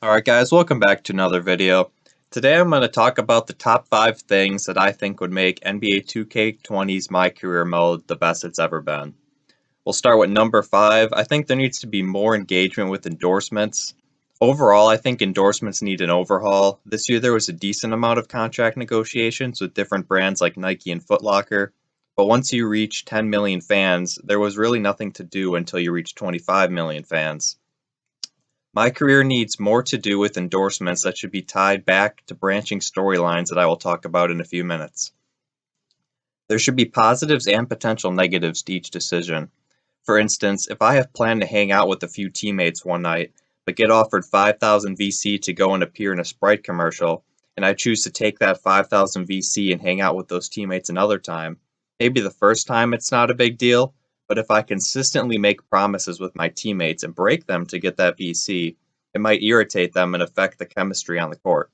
Alright guys, welcome back to another video. Today I'm going to talk about the top 5 things that I think would make NBA 2K20's MyCareer mode the best it's ever been. We'll start with number 5. I think there needs to be more engagement with endorsements. Overall, I think endorsements need an overhaul. This year there was a decent amount of contract negotiations with different brands like Nike and Foot Locker, but once you reach 10 million fans, there was really nothing to do until you reach 25 million fans. My career needs more to do with endorsements that should be tied back to branching storylines that I will talk about in a few minutes. There should be positives and potential negatives to each decision. For instance, if I have planned to hang out with a few teammates one night, but get offered 5,000 VC to go and appear in a Sprite commercial, and I choose to take that 5,000 VC and hang out with those teammates another time, maybe the first time it's not a big deal, but if I consistently make promises with my teammates and break them to get that VC, it might irritate them and affect the chemistry on the court.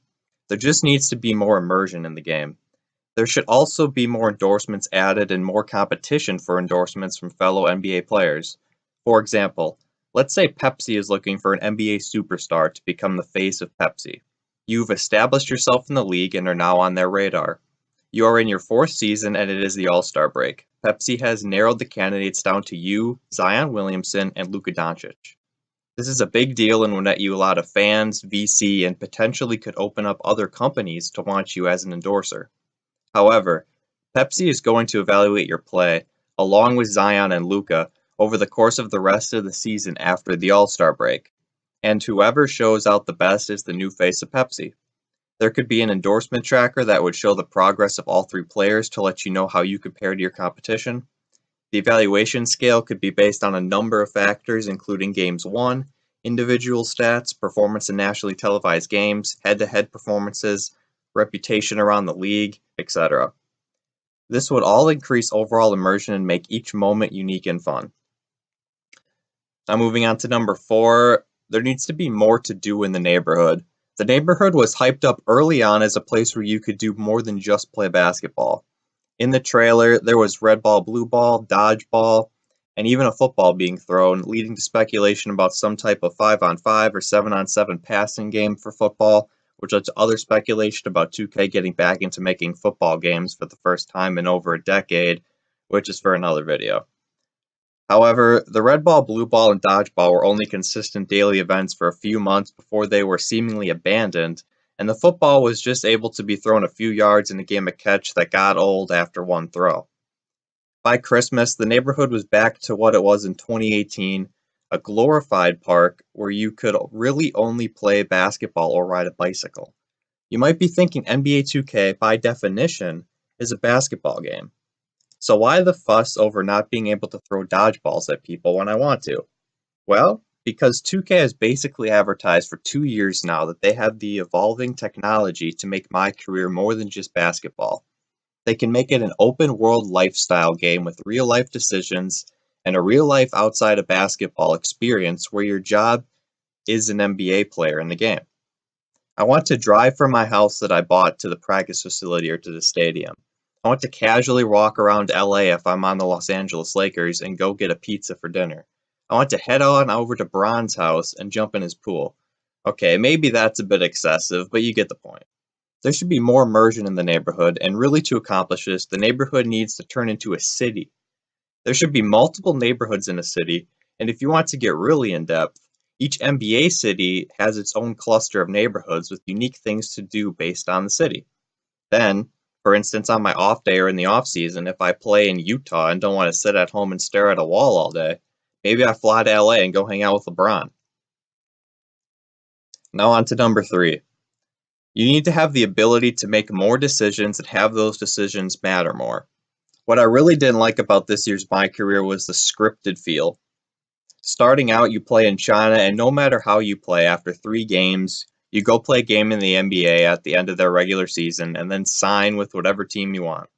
There just needs to be more immersion in the game. There should also be more endorsements added and more competition for endorsements from fellow NBA players. For example, let's say Pepsi is looking for an NBA superstar to become the face of Pepsi. You've established yourself in the league and are now on their radar. You are in your 4th season and it is the All-Star break. Pepsi has narrowed the candidates down to you, Zion Williamson, and Luka Doncic. This is a big deal and will net you a lot of fans, VC, and potentially could open up other companies to want you as an endorser. However, Pepsi is going to evaluate your play, along with Zion and Luka, over the course of the rest of the season after the All-Star break, and whoever shows out the best is the new face of Pepsi. There could be an endorsement tracker that would show the progress of all 3 players to let you know how you compare to your competition. The evaluation scale could be based on a number of factors including games won, individual stats, performance in nationally televised games, head-to-head performances, reputation around the league, etc. This would all increase overall immersion and make each moment unique and fun. Now moving on to number 4, there needs to be more to do in the neighborhood. The neighborhood was hyped up early on as a place where you could do more than just play basketball. In the trailer, there was red ball, blue ball, dodgeball, and even a football being thrown, leading to speculation about some type of 5-on-5 or 7-on-7 passing game for football, which led to other speculation about 2K getting back into making football games for the first time in over a decade, which is for another video. However, the red ball, blue ball, and dodgeball were only consistent daily events for a few months before they were seemingly abandoned, and the football was just able to be thrown a few yards in a game of catch that got old after one throw. By Christmas, the neighborhood was back to what it was in 2018, a glorified park where you could really only play basketball or ride a bicycle. You might be thinking NBA 2K, by definition, is a basketball game. So why the fuss over not being able to throw dodgeballs at people when I want to? Well, because 2K has basically advertised for 2 years now that they have the evolving technology to make my career more than just basketball. They can make it an open world lifestyle game with real life decisions and a real life outside of basketball experience where your job is an NBA player in the game. I want to drive from my house that I bought to the practice facility or to the stadium. I want to casually walk around LA if I'm on the Los Angeles Lakers and go get a pizza for dinner. I want to head on over to Bron's house and jump in his pool. Okay, maybe that's a bit excessive, but you get the point. There should be more immersion in the neighborhood, and really to accomplish this, the neighborhood needs to turn into a city. There should be multiple neighborhoods in a city, and if you want to get really in-depth, each NBA city has its own cluster of neighborhoods with unique things to do based on the city. Then, for instance, on my off day or in the off season, if I play in Utah and don't want to sit at home and stare at a wall all day, maybe I fly to LA and go hang out with LeBron. Now on to number 3. You need to have the ability to make more decisions and have those decisions matter more. What I really didn't like about this year's MyCareer was the scripted feel. Starting out, you play in China, and no matter how you play, after 3 games, you go play a game in the NBA at the end of their regular season and then sign with whatever team you want.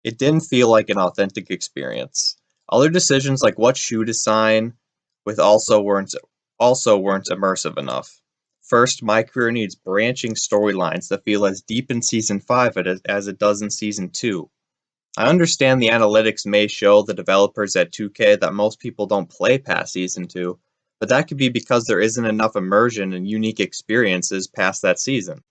It didn't feel like an authentic experience. Other decisions like what shoe to sign with also weren't immersive enough. First, my career needs branching storylines that feel as deep in Season 5 as it does in Season 2. I understand the analytics may show the developers at 2K that most people don't play past Season 2, but that could be because there isn't enough immersion and unique experiences past that season.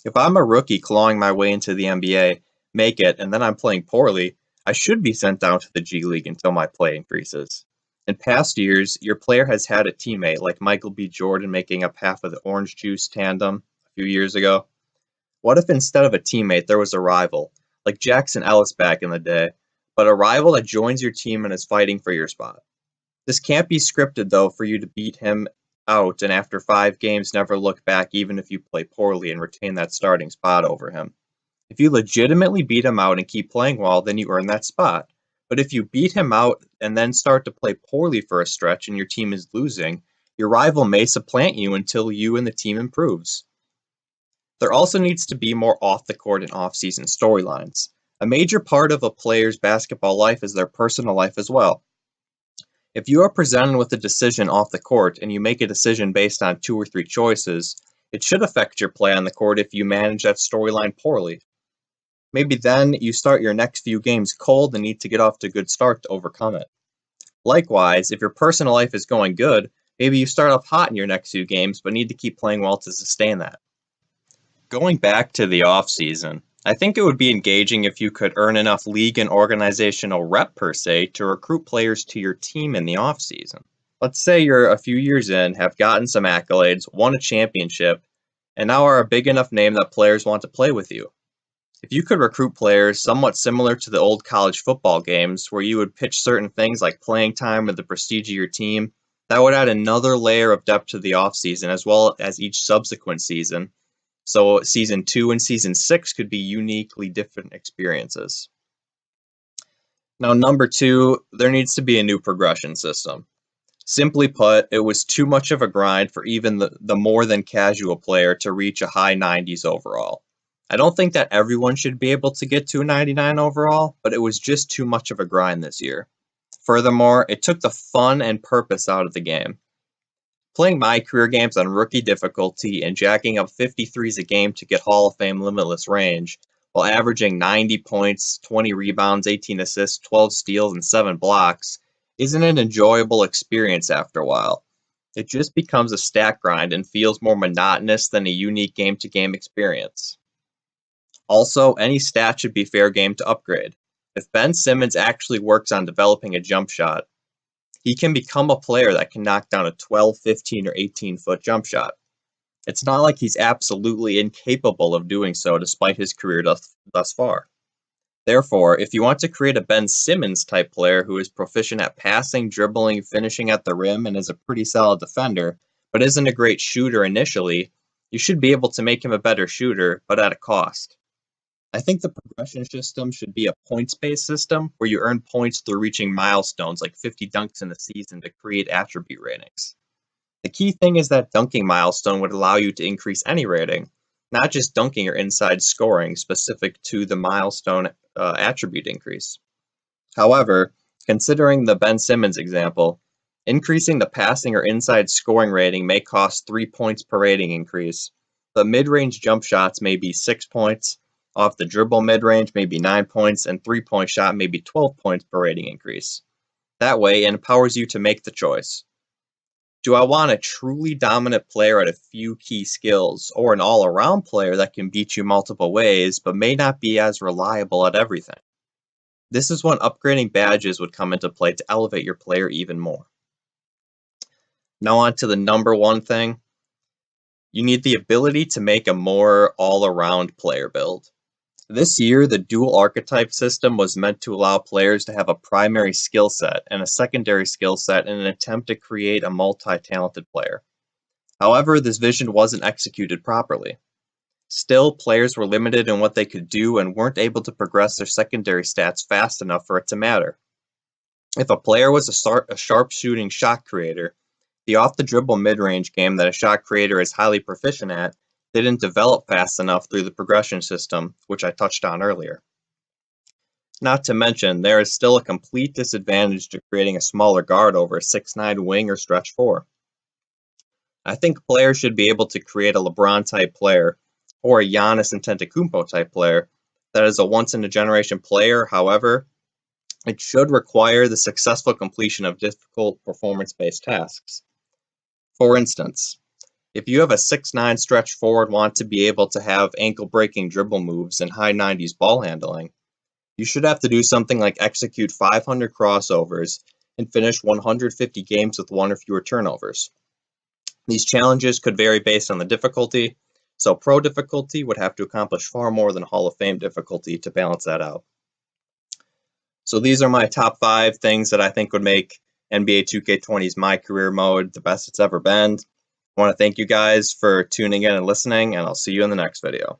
If I'm a rookie clawing my way into the NBA, make it, and then I'm playing poorly, I should be sent down to the G League until my play increases. In past years, your player has had a teammate like Michael B. Jordan making up half of the Orange Juice tandem a few years ago. What if instead of a teammate, there was a rival, like Jackson Ellis back in the day, but a rival that joins your team and is fighting for your spot? This can't be scripted, though, for you to beat him out and after 5 games never look back even if you play poorly and retain that starting spot over him. If you legitimately beat him out and keep playing well, then you earn that spot. But if you beat him out and then start to play poorly for a stretch and your team is losing, your rival may supplant you until you and the team improves. There also needs to be more off-the-court and off-season storylines. A major part of a player's basketball life is their personal life as well. If you are presented with a decision off the court and you make a decision based on 2 or 3 choices, it should affect your play on the court if you manage that storyline poorly. Maybe then you start your next few games cold and need to get off to a good start to overcome it. Likewise, if your personal life is going good, maybe you start off hot in your next few games but need to keep playing well to sustain that. Going back to the off-season, I think it would be engaging if you could earn enough league and organizational rep per se to recruit players to your team in the off-season. Let's say you're a few years in, have gotten some accolades, won a championship, and now are a big enough name that players want to play with you. If you could recruit players somewhat similar to the old college football games where you would pitch certain things like playing time or the prestige of your team, that would add another layer of depth to the off-season as well as each subsequent season. So Season 2 and Season 6 could be uniquely different experiences. Now, number 2, there needs to be a new progression system. Simply put, it was too much of a grind for even the more than casual player to reach a high 90s overall. I don't think that everyone should be able to get to a 99 overall, but it was just too much of a grind this year. Furthermore, it took the fun and purpose out of the game. Playing MyCareer games on rookie difficulty and jacking up 53s a game to get Hall of Fame limitless range, while averaging 90 points, 20 rebounds, 18 assists, 12 steals, and 7 blocks, isn't an enjoyable experience after a while. It just becomes a stat grind and feels more monotonous than a unique game-to-game experience. Also, any stat should be fair game to upgrade. If Ben Simmons actually works on developing a jump shot, he can become a player that can knock down a 12, 15, or 18-foot jump shot. It's not like he's absolutely incapable of doing so despite his career thus far. Therefore, if you want to create a Ben Simmons type player who is proficient at passing, dribbling, finishing at the rim, and is a pretty solid defender, but isn't a great shooter initially, you should be able to make him a better shooter, but at a cost. I think the progression system should be a points-based system where you earn points through reaching milestones like 50 dunks in a season to create attribute ratings. The key thing is that dunking milestone would allow you to increase any rating, not just dunking or inside scoring specific to the milestone attribute increase. However, considering the Ben Simmons example, increasing the passing or inside scoring rating may cost 3 points per rating increase, but mid-range jump shots may be 6 points, off the dribble mid-range may be 9 points, and 3-point shot may be 12 points per rating increase. That way, it empowers you to make the choice. Do I want a truly dominant player at a few key skills, or an all-around player that can beat you multiple ways, but may not be as reliable at everything? This is when upgrading badges would come into play to elevate your player even more. Now on to the number 1 thing. You need the ability to make a more all-around player build. This year, the dual archetype system was meant to allow players to have a primary skill set and a secondary skill set in an attempt to create a multi-talented player. However, this vision wasn't executed properly. Still, players were limited in what they could do and weren't able to progress their secondary stats fast enough for it to matter. If a player was a sharp-shooting shot creator, the off-the-dribble mid-range game that a shot creator is highly proficient at didn't develop fast enough through the progression system, which I touched on earlier. Not to mention, there is still a complete disadvantage to creating a smaller guard over a 6'9" wing or stretch 4. I think players should be able to create a LeBron-type player, or a Giannis Antetokounmpo-type player, that is a once-in-a-generation player. However, it should require the successful completion of difficult performance-based tasks. For instance, if you have a 6'9" stretch forward and want to be able to have ankle-breaking dribble moves and high 90s ball handling, you should have to do something like execute 500 crossovers and finish 150 games with one or fewer turnovers. These challenges could vary based on the difficulty, so pro difficulty would have to accomplish far more than Hall of Fame difficulty to balance that out. So these are my top 5 things that I think would make NBA 2K20's MyCareer mode the best it's ever been. I want to thank you guys for tuning in and listening, and I'll see you in the next video.